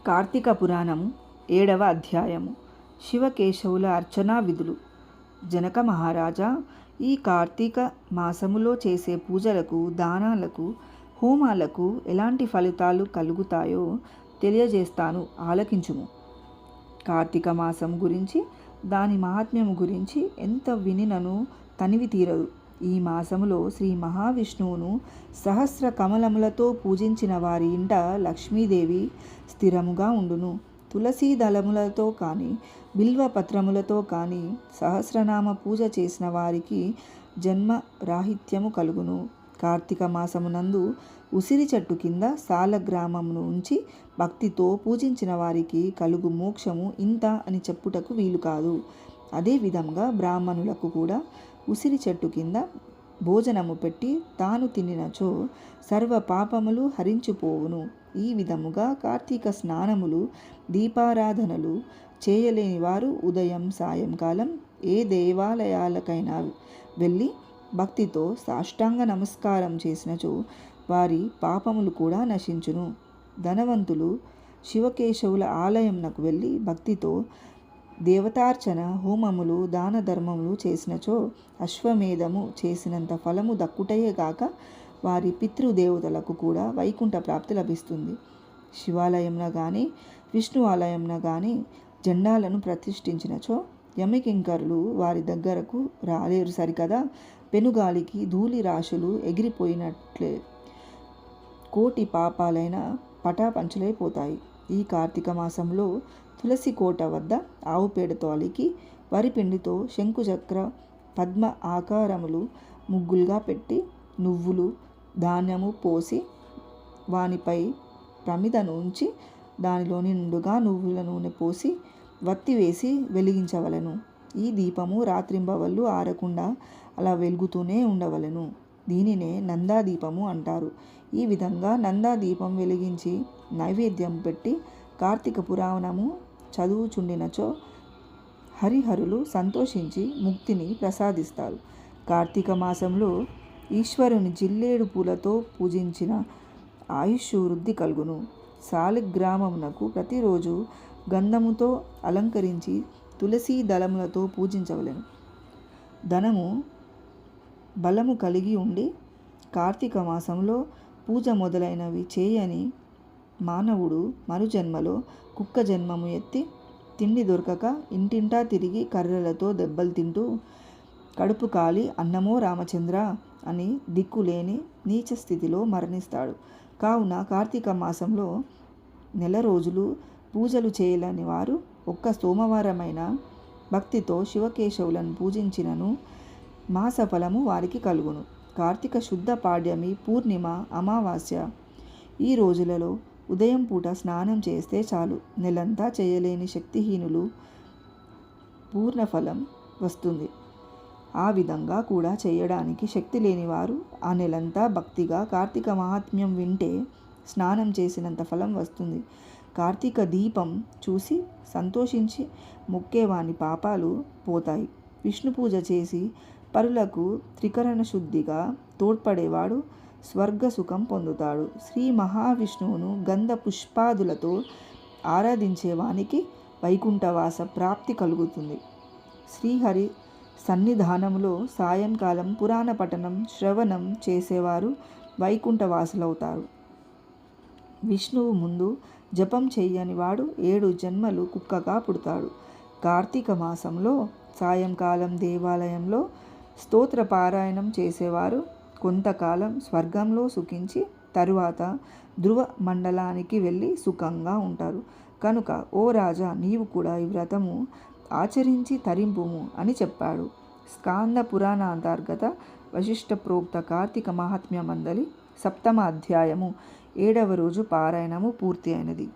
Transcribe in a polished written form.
కార్తీక పురాణం 7వ అధ్యాయము. శివకేశవుల అర్చనా విధులు. జనక మహారాజా, ఈ కార్తీక మాసములో చేసే పూజలకు, దానాలకు, హోమాలకు ఎలాంటి ఫలితాలు కలుగుతాయో తెలియజేస్తాను, ఆలకించుము. కార్తీక మాసం గురించి, దాని మహాత్మ్యము గురించి ఎంత వినినను తనివి తీరదు. ఈ మాసములో శ్రీ మహావిష్ణువును సహస్ర కమలములతో పూజించిన వారి ఇంట లక్ష్మీదేవి స్థిరముగా ఉండును. తులసీ దళములతో కానీ, బిల్వపత్రములతో కానీ సహస్రనామ పూజ చేసిన వారికి జన్మ రాహిత్యము కలుగును. కార్తీక మాసమునందు ఉసిరి చెట్టు కింద సాలగ్రామమును ఉంచి భక్తితో పూజించిన వారికి కలుగు మోక్షము ఇంత అని చెప్పుటకు వీలు కాదు. అదే విధంగా బ్రాహ్మణులకు కూడా ఉసిరి చెట్టు కింద భోజనము పెట్టి తాను తినినచో సర్వ పాపములు హరించిపోవును. ఈ విధముగా కార్తీక స్నానములు, దీపారాధనలు చేయలేని వారు ఉదయం సాయంకాలం ఏ దేవాలయాలకైనా వెళ్ళి భక్తితో సాష్టాంగ నమస్కారం చేసినచో వారి పాపములు కూడా నశించును. ధనవంతులు శివకేశవుల ఆలయంనకు వెళ్ళి భక్తితో దేవతార్చన, హోమములు, దాన ధర్మములు చేసినచో అశ్వమేధము చేసినంత ఫలము దక్కుటయే గాక వారి పితృదేవతలకు కూడా వైకుంఠ ప్రాప్తి లభిస్తుంది. శివాలయంన కానీ, విష్ణు ఆలయంన కానీ జెండాలను ప్రతిష్ఠించినచో యమకింకరులు వారి దగ్గరకు రాలేరు సరికదా. పెనుగాలికి ధూళి రాశులు ఎగిరిపోయినట్లే కోటి పాపాలైన పటాపంచలైపోతాయి. ఈ కార్తీక మాసంలో తులసి కోట వద్ద ఆవు పేడతో అలికి వరిపిండితో శంకుచక్ర పద్మ ఆకారములు ముగ్గులుగా పెట్టి నువ్వులు, ధాన్యము పోసి వానిపై ప్రమిదను ఉంచి దానిలో నిండుగా నువ్వుల నూనె పోసి వత్తి వేసి వెలిగించవలెను. ఈ దీపము రాత్రింబవళ్ళు ఆరకుండా అలా వెలుగుతూనే ఉండవలెను. దీనినే నందాదీపము అంటారు. ఈ విధంగా నందాదీపం వెలిగించి నైవేద్యం పెట్టి కార్తీక పురాణము చదువుచుండినచో హరిహరులు సంతోషించి ముక్తిని ప్రసాదిస్తారు. కార్తీక మాసంలో ఈశ్వరుని జిల్లేడు పూలతో పూజించిన ఆయుష్ వృద్ధి కలుగును. సాలిగ్రామమునకు ప్రతిరోజు గంధముతో అలంకరించి తులసీ దళములతో పూజించవలెను. ధనము బలము కలిగి ఉండి కార్తీక మాసంలో పూజ మొదలైనవి చేయని మానవుడు మరుజన్మలో కుక్క జన్మము ఎత్తి తిండి దొరకక ఇంటింటా తిరిగి కర్రలతో దెబ్బలు తింటూ కడుపు కాలి అన్నమో రామచంద్ర అని దిక్కులేని నీచ స్థితిలో మరణిస్తాడు. కావున కార్తీక మాసంలో నెల రోజులు పూజలు చేయలేని వారు ఒక్క సోమవారమైన భక్తితో శివకేశవులను పూజించినను మాస ఫలము వారికి కలుగును. కార్తీక శుద్ధ పాడ్యమి, పూర్ణిమ, అమావాస్య ఈ రోజులలో ఉదయం పూట స్నానం చేస్తే చాలు. నెలంతా చేయలేని శక్తిహీనులు పూర్ణఫలం వస్తుంది. ఆ విధంగా కూడా చేయడానికి శక్తి లేనివారు ఆ నెలంతా భక్తిగా కార్తీక మహాత్మ్యం వింటే స్నానం చేసినంత ఫలం వస్తుంది. కార్తీక దీపం చూసి సంతోషించి మొక్కేవాని పాపాలు పోతాయి. విష్ణు పూజ చేసి పరులకు త్రికరణ శుద్ధిగా తోడ్పడేవాడు స్వర్గ సుఖం పొందుతాడు. శ్రీ మహావిష్ణువును గంధ పుష్పాదులతో ఆరాధించేవానికి వైకుంఠవాస ప్రాప్తి కలుగుతుంది. శ్రీహరి సన్నిధానంలో సాయంకాలం పురాణ పఠనం, శ్రవణం చేసేవారు వైకుంఠవాసులవుతారు. విష్ణువు ముందు జపం చెయ్యని వాడు 7 జన్మలు కుక్కగా పుడతాడు. కార్తీక మాసంలో సాయంకాలం దేవాలయంలో స్తోత్ర పారాయణం చేసేవారు కొంతకాలం స్వర్గంలో సుఖించి తరువాత ధ్రువ మండలానికి వెళ్ళి సుఖంగా ఉంటారు. కనుక ఓ రాజా, నీవు కూడా ఈ వ్రతము ఆచరించి తరింపుము అని చెప్పాడు. స్కాంద పురాణాంతర్గత వశిష్ఠ ప్రోక్త కార్తీక మహాత్మ్య మందలి 7వ అధ్యాయము 7వ రోజు పారాయణము పూర్తి అయినది.